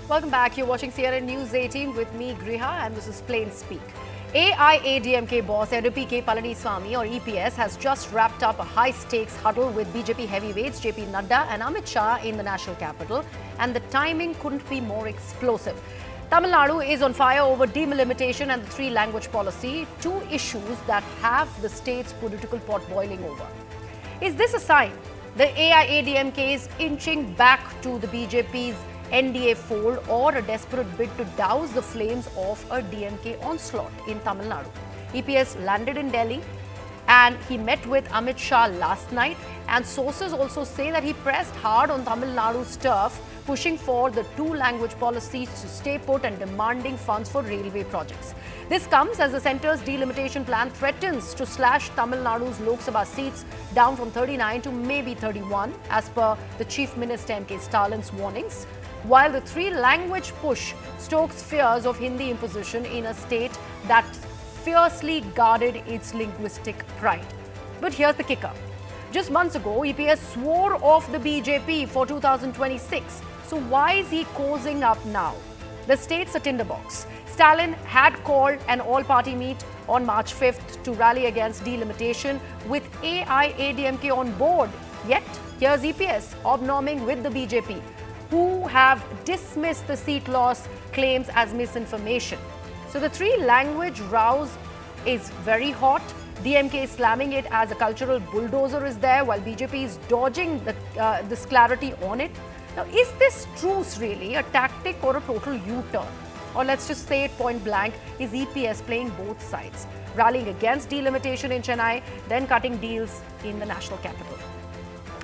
Welcome back. You're watching CNN News 18 with me, Griha, and this is Plain Speak. AIADMK boss Palaniswami or EPS has just wrapped up a high-stakes huddle with BJP heavyweights JP Nadda and Amit Shah in the national capital, and the timing couldn't be more explosive. Tamil Nadu is on fire over delimitation and the three-language policy, two issues that have the state's political pot boiling over. Is this a sign the AIADMK is inching back to the BJP's NDA fold or a desperate bid to douse the flames of a DMK onslaught in Tamil Nadu? EPS landed in Delhi and he met with Amit Shah last night, and sources also say that he pressed hard on Tamil Nadu's turf, pushing for the two-language policies to stay put and demanding funds for railway projects. This comes as the centre's delimitation plan threatens to slash Tamil Nadu's Lok Sabha seats down from 39 to maybe 31, as per the Chief Minister M.K. Stallin's warnings, while the three-language push stokes fears of Hindi imposition in a state that fiercely guarded its linguistic pride. But here's the kicker. Just months ago, EPS swore off the BJP for 2026. So why is he cozying up now? The state's a tinderbox. Stalin had called an all-party meet on March 5th to rally against delimitation with AIADMK on board. Yet, here's EPS obnorming with the BJP, who have dismissed the seat loss claims as misinformation. So the three-language rouse is very hot. DMK is slamming it as a cultural bulldozer is there, while BJP is dodging this clarity on it. Now, is this truce really a tactic or a total U-turn? Or let's just say it point blank, is EPS playing both sides, rallying against delimitation in Chennai, then cutting deals in the national capital?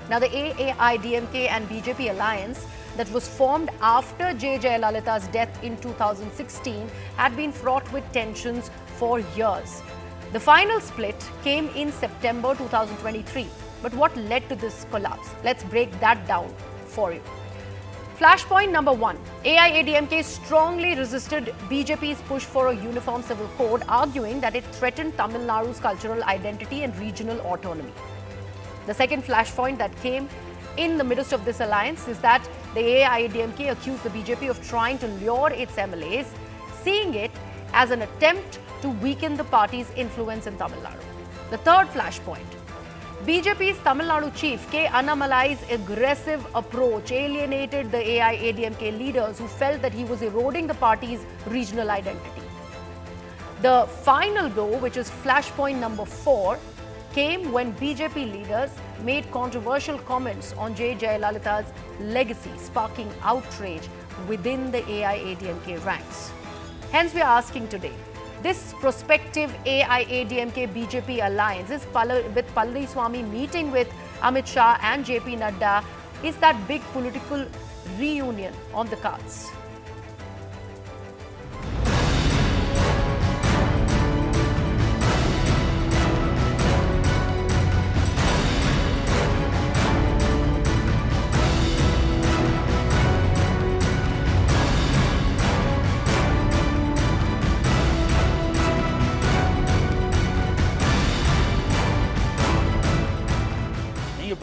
Now, the AIADMK and BJP alliance that was formed after J. Jayalalitha's death in 2016 had been fraught with tensions for years. The final split came in September 2023. But what led to this collapse? Let's break that down for you. Flashpoint number one, AIADMK strongly resisted BJP's push for a uniform civil code, arguing that it threatened Tamil Nadu's cultural identity and regional autonomy. The second flashpoint that came in the midst of this alliance is that the AIADMK accused the BJP of trying to lure its MLAs, seeing it as an attempt to weaken the party's influence in Tamil Nadu. The third flashpoint, BJP's Tamil Nadu chief K. Annamalai's aggressive approach alienated the AIADMK leaders who felt that he was eroding the party's regional identity. The final blow, which is flashpoint number 4, came when BJP leaders made controversial comments on J. Jayalalitha's legacy, sparking outrage within the AIADMK ranks. Hence, we are asking today, this prospective AIADMK-BJP alliance is with Palaniswami meeting with Amit Shah and JP Nadda, is that big political reunion on the cards?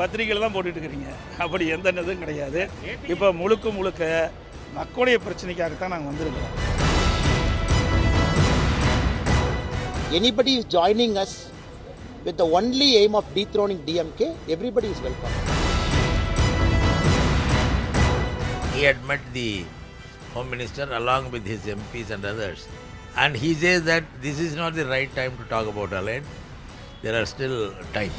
பத்திரிகையில் தான் போட்டுட்டு இருக்கீங்க. அப்படி எந்த இதுவும் கிடையாது. இப்போ முழுக்க மக்களுடைய பிரச்சனைக்காக தான் நாங்கள் வந்திருக்கிறோம். Anybody is joining us with the only aim of dethroning DMK, everybody is welcome. He had met the Home Minister along with his MPs and others, and he says that this is not the right time to talk about alliance. There are still time.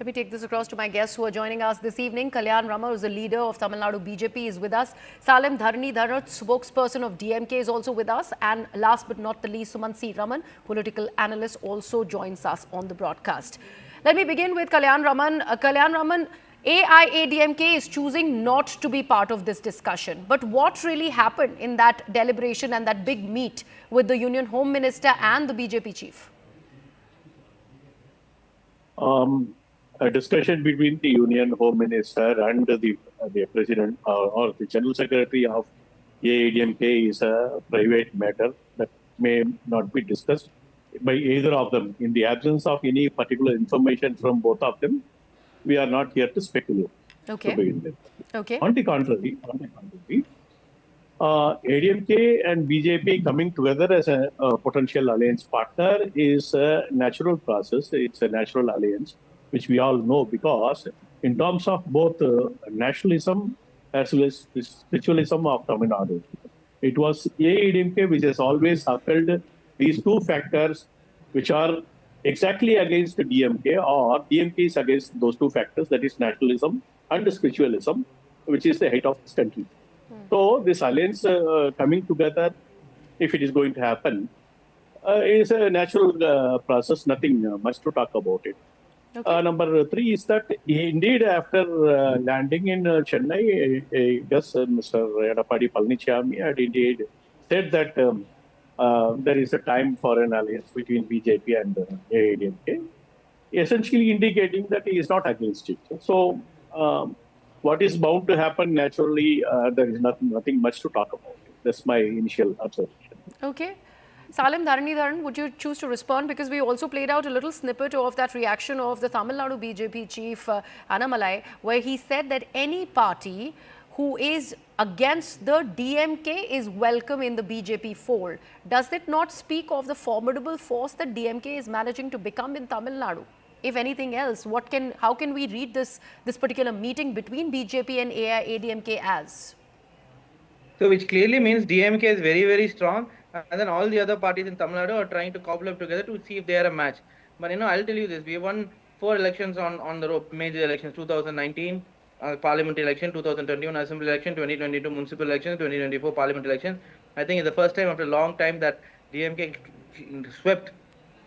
Let me take this across to my guests who are joining us this evening. Kalyan Rama, who is the leader of Tamil Nadu BJP, is with us. Salem Dharani-Dharat, spokesperson of DMK, is also with us. And last but not the least, Sumant C. Raman, political analyst, also joins us on the broadcast. Let me begin with Kalyan Raman. Kalyan Raman, AIADMK is choosing not to be part of this discussion. But what really happened in that deliberation and that big meet with the Union Home Minister and the BJP chief? A discussion between the Union Home Minister and the President or the General Secretary of AIADMK is a private matter that may not be discussed. by either of them. In the absence of any particular information from both of them, we are not here to speculate. Okay. To begin with. Okay. On the contrary, ADMK and BJP coming together as a potential alliance partner is a natural process. It's a natural alliance, which we all know, because in terms of both nationalism as well as spiritualism of Tamil Nadu, it was AIADMK which has always upheld these two factors, which are exactly against DMK, or DMK is against those two factors, that is nationalism and spiritualism, which is the hate of this country. So this alliance coming together, if it is going to happen, is a natural process, nothing much to talk about it. Okay. Number three is that indeed after landing in Chennai, I guess Mr. Edappadi Palaniswami had indeed said that there is a time for an alliance between BJP and AIADMK, essentially indicating that he is not against it. So what is bound to happen naturally, there is nothing much to talk about. That's my initial observation. Okay. Salim Dharanidharan, would you choose to respond? Because we also played out a little snippet of that reaction of the Tamil Nadu BJP chief Annamalai, where he said that any party who is against the DMK is welcome in the BJP fold. Does it not speak of the formidable force that DMK is managing to become in Tamil Nadu? If anything else, how can we read this particular meeting between BJP and AIADMK as? So which clearly means DMK is very, very strong, and then all the other parties in Tamil Nadu are trying to cobble up together to see if they are a match. But I'll tell you this, we won 4 elections on the rope, major elections, 2019 parliamentary election, 2021 assembly election, 2022 municipal election, 2024 parliament election. I think it's the first time after a long time that DMK swept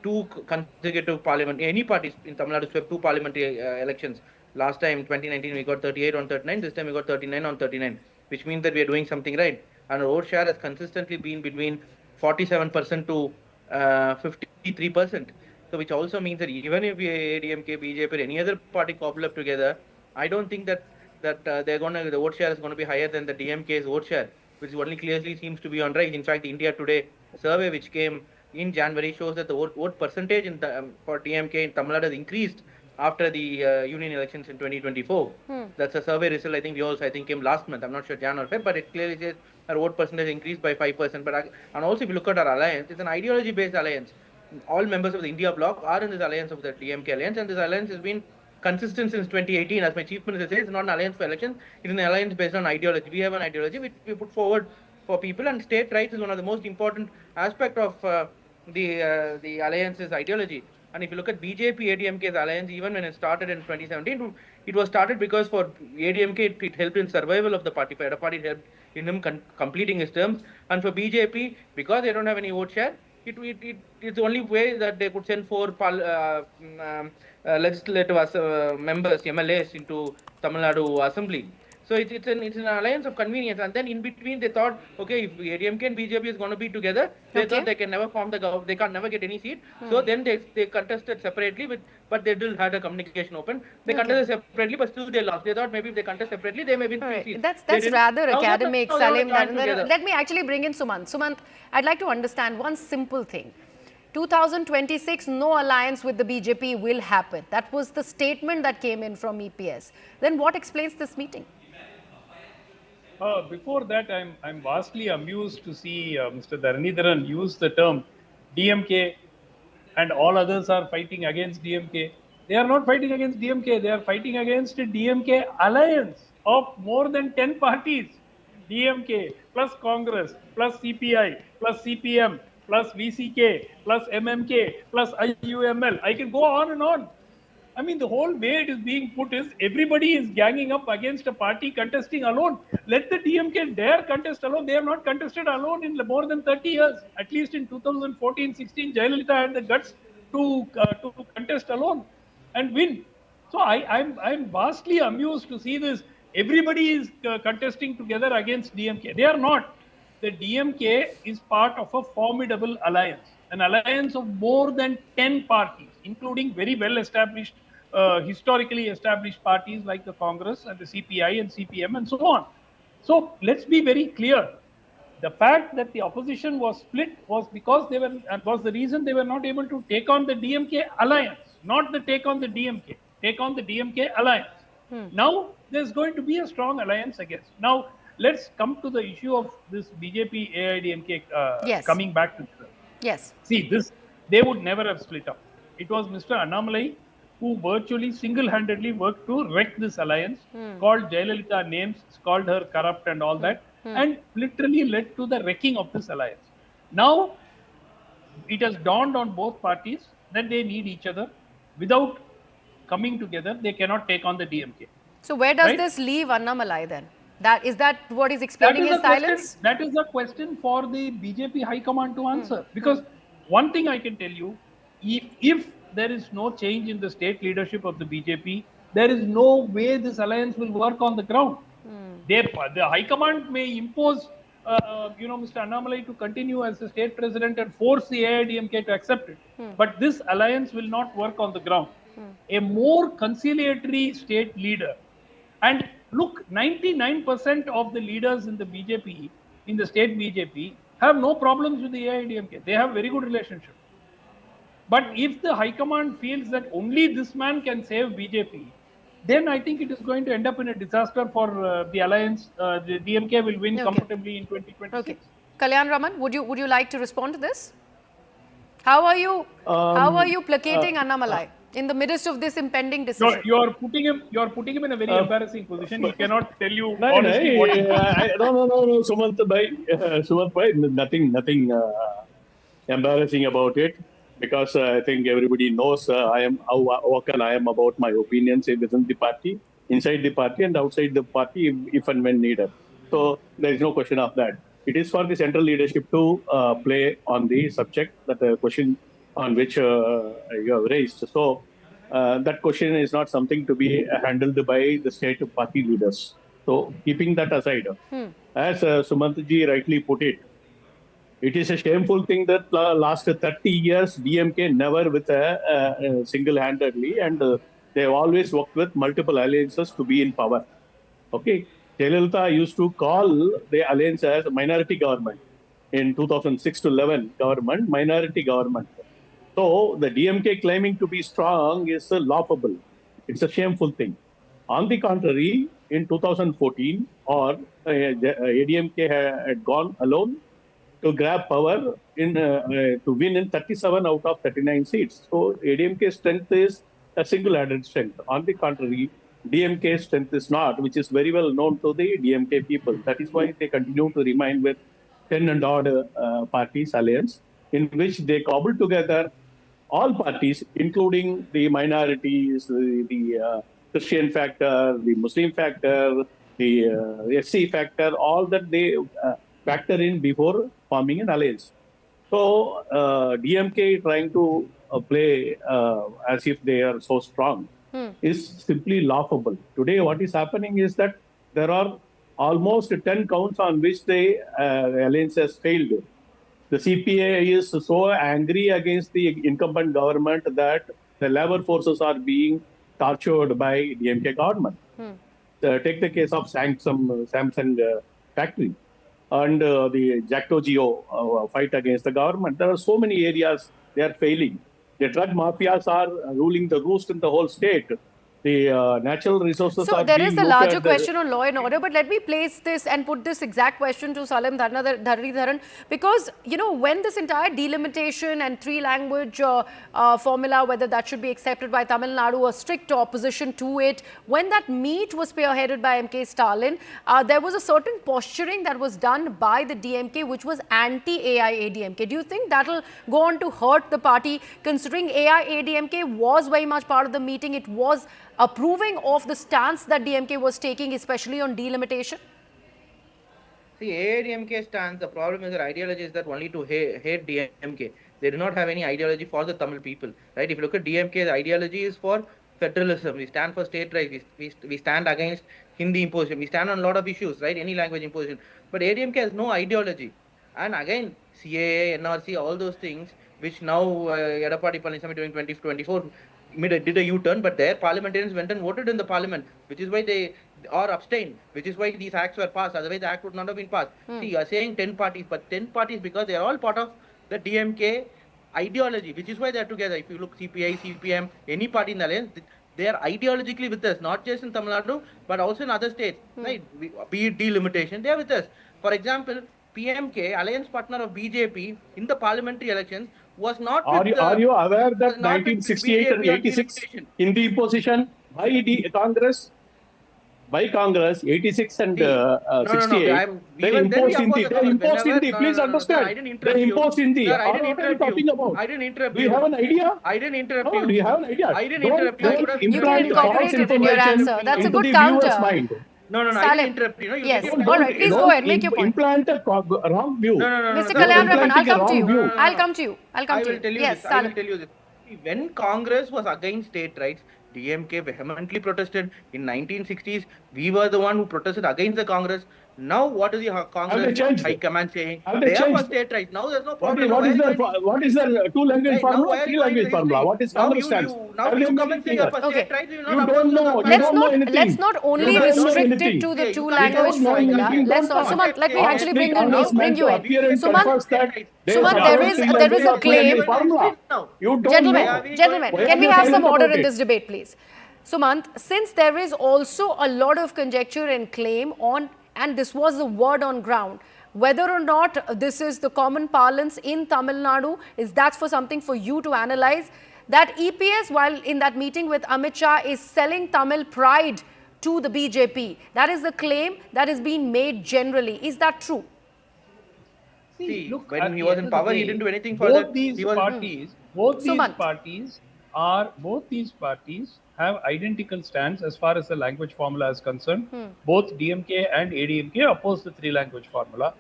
2 consecutive parliament. Any parties in Tamil Nadu swept 2 parliamentary elections. Last time, 2019, we got 38 on 39. This time, we got 39 on 39, which means that we are doing something right. And our vote share has consistently been between 47% to 53%. So, which also means that even if we ADMK, BJP, or any other party cobble up together, I don't think that the vote share is going to be higher than the DMK's vote share, which only clearly seems to be on rise. In fact, the India Today survey, which came in January, shows that the vote percentage for DMK in Tamil Nadu has increased after the union elections in 2024. That's a survey result. I think came last month. I'm not sure Jan or Feb, but it clearly says our vote percentage increased by 5%. And also, if you look at our alliance, it's an ideology-based alliance. All members of the India bloc are in this alliance of the DMK alliance, and this alliance has been consistent since 2018. As my chief minister says, it's not an alliance for elections; it is an alliance based on ideology. We have an ideology which we put forward for people, and state rights is one of the most important aspect of the alliance's ideology. And if you look at BJP ADMK's alliance, even when it started in 2017, it was started because for ADMK it helped in survival of the party. For Edappadi, it helped in him completing his terms. And for BJP, because they don't have any vote share, it's the only way that they could send 4 legislative members, MLAs, into Tamil Nadu Assembly. So it's an alliance of convenience. And then in between they thought, okay, if ADMK and BJP is going to be together, they thought they can never form the government, they can never get any seat. So then they contested separately, but they still had a communication open. They contested separately, but still they lost. They thought maybe if they contest separately, they may win 3 seats. That's rather academic, Salim. Let me actually bring in Sumant. Sumant, I'd like to understand one simple thing. 2026, no alliance with the BJP will happen. That was the statement that came in from EPS. Then what explains this meeting? Before that, I'm vastly amused to see Mr. Dharanidharan use the term DMK and all others are fighting against DMK. They are not fighting against DMK. They are fighting against a DMK alliance of more than 10 parties. DMK plus Congress plus CPI plus CPM plus VCK plus MMK plus IUML. I can go on and on. I mean, the whole way it is being put is everybody is ganging up against a party contesting alone. Let the DMK dare contest alone. They have not contested alone in more than 30 years. At least in 2014-16, Jayalalitha had the guts to contest alone and win. So I'm vastly amused to see this. Everybody is contesting together against DMK. They are not. The DMK is part of a formidable alliance. An alliance of more than 10 parties, including very well-established, historically established parties like the Congress and the CPI and CPM and so on. So let's be very clear. The fact that the opposition was split was because was the reason they were not able to take on the DMK alliance, not the take on the DMK, take on the DMK alliance. Now there's going to be a strong alliance against. Now let's come to the issue of this BJP AIADMK Yes. coming back together. Yes. See, they would never have split up. It was Mr. Annamalai who virtually single-handedly worked to wreck this alliance, called Jayalalitha names, called her corrupt and all that, and literally led to the wrecking of this alliance. Now, it has dawned on both parties that they need each other. Without coming together, they cannot take on the DMK. So where does Right? this leave Annamalai then? Is that what is explaining his silence? That is a question for the BJP High Command to answer. Because one thing I can tell you, if there is no change in the state leadership of the BJP, there is no way this alliance will work on the ground. The High Command may impose, Mr. Annamalai to continue as the state president and force the AIADMK to accept it. But this alliance will not work on the ground. A more conciliatory state leader, and look, 99% of the leaders in the BJP, in the state BJP, have no problems with the AIADMK. They have very good relationship. But if the High Command feels that only this man can save BJP, then I think it is going to end up in a disaster for the alliance. The DMK will win comfortably in 2026. Okay. Kalyan Raman, would you like to respond to this? How are you placating Annamalai in the midst of this impending decision? You are putting him in a very embarrassing position. He cannot tell you honestly what. No, Sumant bhai, nothing embarrassing about it, because I think everybody knows how vocal I am about my opinions within the party, inside the party and outside the party, if and when needed. So there is no question of that. It is for the central leadership to play on the subject, that question on which you have raised. So that question is not something to be handled by the state party leaders. So keeping that aside, as Sumantji rightly put it, it is a shameful thing that last 30 years DMK never with single-handedly, and they have always worked with multiple alliances to be in power. Okay, Jayalalitha used to call the alliance as minority government in 2006 to 11 government, minority government. So the DMK claiming to be strong is laughable. It's a shameful thing. On the contrary, in 2014, ADMK had gone alone to grab power to win in 37 out of 39 seats. So ADMK's strength is a single-handed strength. On the contrary, DMK's strength is not, which is very well known to the DMK people. That is why they continue to remain with 10 and odd parties alliance, in which they cobble together all parties, including the minorities, the Christian factor, the Muslim factor, the SC factor, all that they factor in before forming an alliance. So DMK trying to play as if they are so strong is simply laughable. Today, what is happening is that there are almost 10 counts on which the alliance has failed. The CPA is so angry against the incumbent government that the labor forces are being tortured by DMK government. Take the case of Samsung factory and the Jacto Geo fight against the government. There are so many areas they are failing. The drug mafias are ruling the roost in the whole state. The natural resources So are there being is a looked larger at question on law and order, but let me place this and put this exact question to Salim Dharanidharan, because, you know, when this entire delimitation and three-language formula, whether that should be accepted by Tamil Nadu, a strict opposition to it, when that meet was spearheaded by MK Stalin, there was a certain posturing that was done by the DMK, which was anti-AIADMK. Do you think that will go on to hurt the party, considering AIADMK was very much part of the meeting? It was approving of the stance that DMK was taking, especially on delimitation? See, AIADMK stance, the problem is their ideology is that only to hate DMK. They do not have any ideology for the Tamil people, right? If you look at DMK, the ideology is for federalism. We stand for state rights. We stand against Hindi imposition. We stand on a lot of issues, right? Any language imposition. But AIADMK has no ideology. And again, CAA, NRC, all those things, which now Edappadi Palaniswami during 2024 did a U-turn, but their parliamentarians went and voted in the parliament, which is why or abstain, which is why these acts were passed. Otherwise, the act would not have been passed. See, you are saying 10 parties, but 10 parties because they are all part of the DMK ideology, which is why they are together. If you look CPI, CPM, any party in the alliance, they are ideologically with us, not just in Tamil Nadu, but also in other states, right? Be it delimitation, they are with us. For example, PMK, alliance partner of BJP in the parliamentary elections, was not Are with you aware that was not with 1968 and BJP on 86 delimitation. in the position by Congress 86 and No, 68 they imposed in the please understand, I didn't interrupt they imposed in the Sir, I didn't what are you interrupt talking you. about? I didn't interrupt Do you have an idea? I didn't interrupt No, you. do you have an idea? I didn't interrupt you. Don't You can implant incorporate false it in your information answer. That's a into good the viewer's counter. mind. No, I Salim. didn't interrupt you. Yes. Get it All right, please go ahead. Make your point. Implant a wrong view. Mr. sir, Kalyan Raman, Raman, I'll implanting a come to wrong you. view. I'll come to you. I'll come I to will you. tell you Yes, this. I will Salim. tell you this. When Congress was against state rights, DMK vehemently protested. In 1960s, we were the one who protested against the Congress. Now, what is the Congress changed? High Command saying? Have they They are for changed? state rights. Now there's no What problem. is, Now, what is why their are you- what is their two language Right, now formula, why are three you going language to the formula? history? What is Now Congress you stance? now Have you they come made and it say you're clear? for Okay. state rights. You You don't know. You Let's don't know not anything. let's not only You don't know restrict it anything. to the Yeah, two you can't language know formula. anything. Let's Don't come. Sumant, let me Ask actually the bring congressman you to in. appear and Sumant, confess that they Sumant, support there is three a language or two claim. language formula. You don't Gentlemen, know. gentlemen, Why can are we you have some silent order about in it? this debate, please? Sumant, since there is also a lot of conjecture and claim on, and this was the word on ground, whether or not this is the common parlance in Tamil Nadu, is that's for something for you to analyze, that EPS, while in that meeting with Amit Shah, is selling Tamil pride to the BJP. That is the claim that is being made generally. Is that true? See, look, when at he the was end in of the power, he day, didn't do anything for that. both these He was, parties, Sumant. both these parties have identical stance as far as the language formula is concerned. Both DMK and ADMK oppose the three language formula.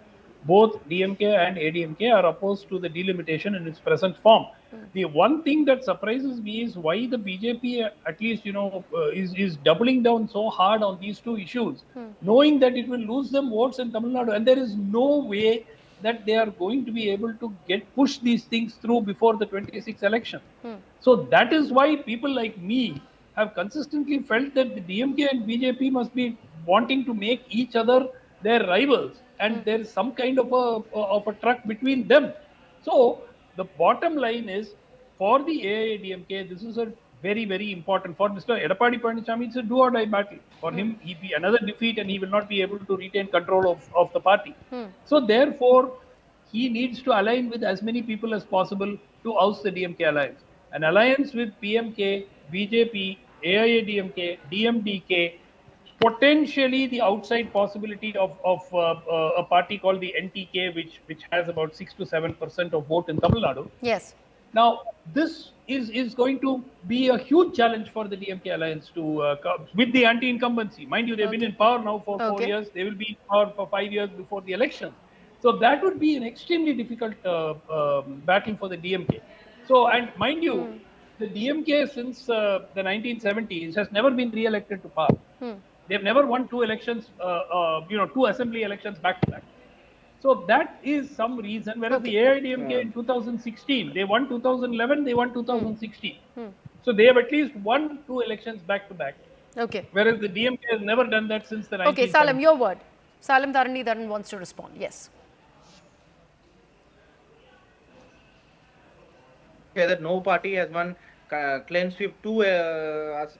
Both DMK and ADMK are opposed to the delimitation in its present form. The one thing that surprises me is why the BJP, at least, is doubling down so hard on these two issues, knowing that it will lose them votes in Tamil Nadu. And there is no way that they are going to be able to push these things through before the 26th election. So that is why people like me have consistently felt that the DMK and BJP must be wanting to make each other their rivals, and there is some kind of a truck between them. So the bottom line is, for the AIADMK, this is a very, very important. For Mr. Edappadi Palaniswami, it's a do or die battle. For him, he be another defeat and he will not be able to retain control of the party. So therefore, he needs to align with as many people as possible to oust the DMK alliance. An alliance with PMK, BJP, AIADMK, DMDK, potentially the outside possibility of a party called the NTK, which has about 6 to 7% of vote in Tamil Nadu. Yes. Now, this is going to be a huge challenge for the DMK alliance to with the anti-incumbency. Mind you, they've been in power now for 4 years. They will be in power for 5 years before the election. So that would be an extremely difficult battle for the DMK. So, and mind you, the DMK since the 1970s has never been re-elected to power. They've never won two elections, two assembly elections back to back. So that is some reason. Whereas the AIADMK in 2016, they won 2011, they won 2016. So they have at least won two elections back to back. Okay. Whereas the DMK has never done that since the 1970s. Okay, Salim, your word. Salim Dharan wants to respond. Yes. okay, that no party has won clean sweep two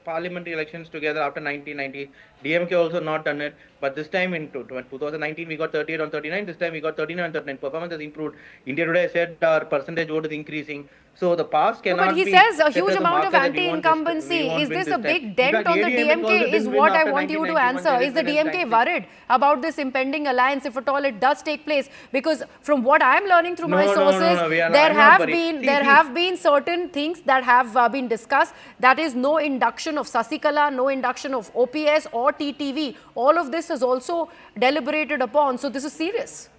parliamentary elections together after 1990. DMK also not done it, but this time in 2019 we got 38 on 39. This time we got 39 on 39. Performance has improved. India Today said our percentage vote is increasing. So the past cannot but he be says a set huge as amount of marker that we won't anti-incumbency. win Is this a time. big In dent fact, on the AIADMK also DMK? Is didn't win what I after want you to 1991. answer. Is the DMK worried about this impending alliance, if at all it does take place? Because from what I am learning through my sources, there have been certain things that have been discussed. That is no induction of Sasikala, no induction of OPS or TTV. All of this is also deliberated upon. So this is serious.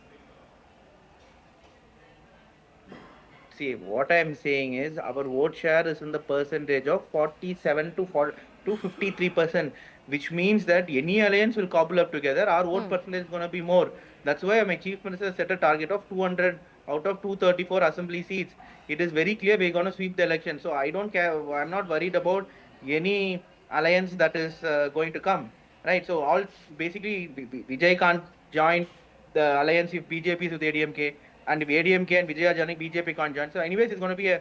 See, what I am saying is our vote share is in the percentage of 47 to 53%, which means that any alliance will cobble up together. Our vote percentage is going to be more. That's why my chief minister set a target of 200 out of 234 assembly seats. It is very clear we're going to sweep the election. So I don't care. I'm not worried about any alliance that is going to come. right? So all basically Vijay can't join the alliance if BJP is with ADMK, and if ADMK and Vijay are joining, BJP can't join. So anyways, it's going to be a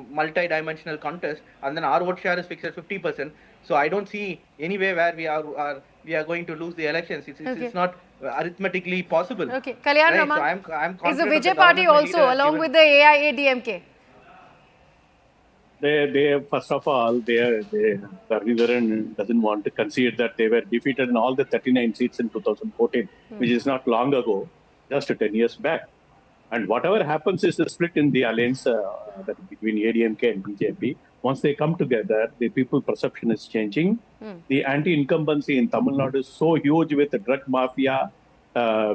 multi-dimensional contest, and then our vote share is fixed at 50%. So I don't see any way where we are going to lose the elections. It's not arithmetically possible. Okay, Kalyan right? Raman, So I'm is the confident of Vijay party governance also leader along given- with the AIADMK? They first of all, Dravida doesn't want to concede that they were defeated in all the 39 seats in 2014, which is not long ago, just 10 years back. And whatever happens is the split in the alliance between ADMK and BJP. Once they come together, the people perception is changing. The anti-incumbency in Tamil Nadu is so huge with the drug mafia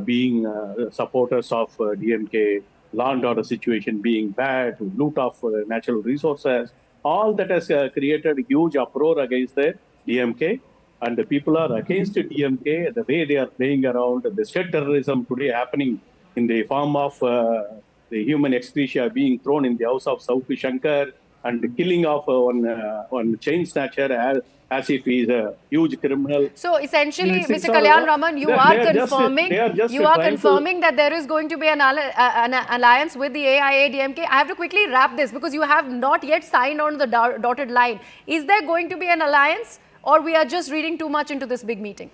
being supporters of DMK, law and order situation being bad, loot of natural resources. All that has created a huge uproar against the DMK. And the people are against DMK, the way they are playing around, the state terrorism today happening in the form of the human exchequer being thrown in the house of Saufi Shankar, and the killing of one chain snatcher as if he is a huge criminal. So essentially, These Mr. are- Kalyan Raman, you they are are confirming trying to- that there is going to be an alliance with the AIADMK. I have to quickly wrap this because you have not yet signed on the dotted line. Is there going to be an alliance, or we are just reading too much into this big meeting?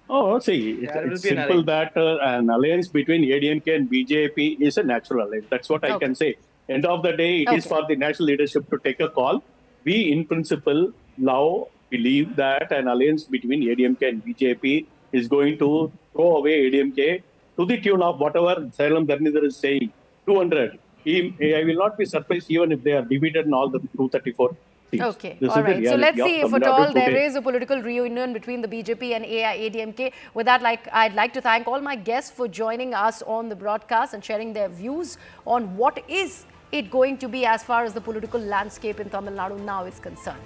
Oh, see, There will it's be an simple that an alliance between ADMK and BJP is a natural alliance. That's what I Okay. can say. End of the day, it is Okay. for the national leadership to take a call. We, in principle, now believe that an alliance between ADMK and BJP is going to throw away ADMK to the tune of whatever Salem Dharnidhar is saying, 200. I will not be surprised even if they are defeated in all the 234 seats. Okay, This all is the right. So let's reality of see if Tamil at Nadu all there today. is a political reunion between the BJP and AIADMK. With that, I'd like to thank all my guests for joining us on the broadcast and sharing their views on what is it going to be as far as the political landscape in Tamil Nadu now is concerned.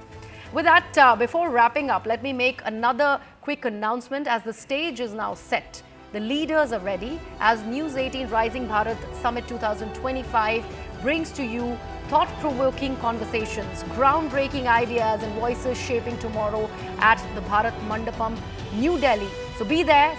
With that, before wrapping up, let me make another quick announcement as the stage is now set. The leaders are ready as News 18 Rising Bharat Summit 2025 brings to you thought-provoking conversations, groundbreaking ideas and voices shaping tomorrow at the Bharat Mandapam, New Delhi. So be there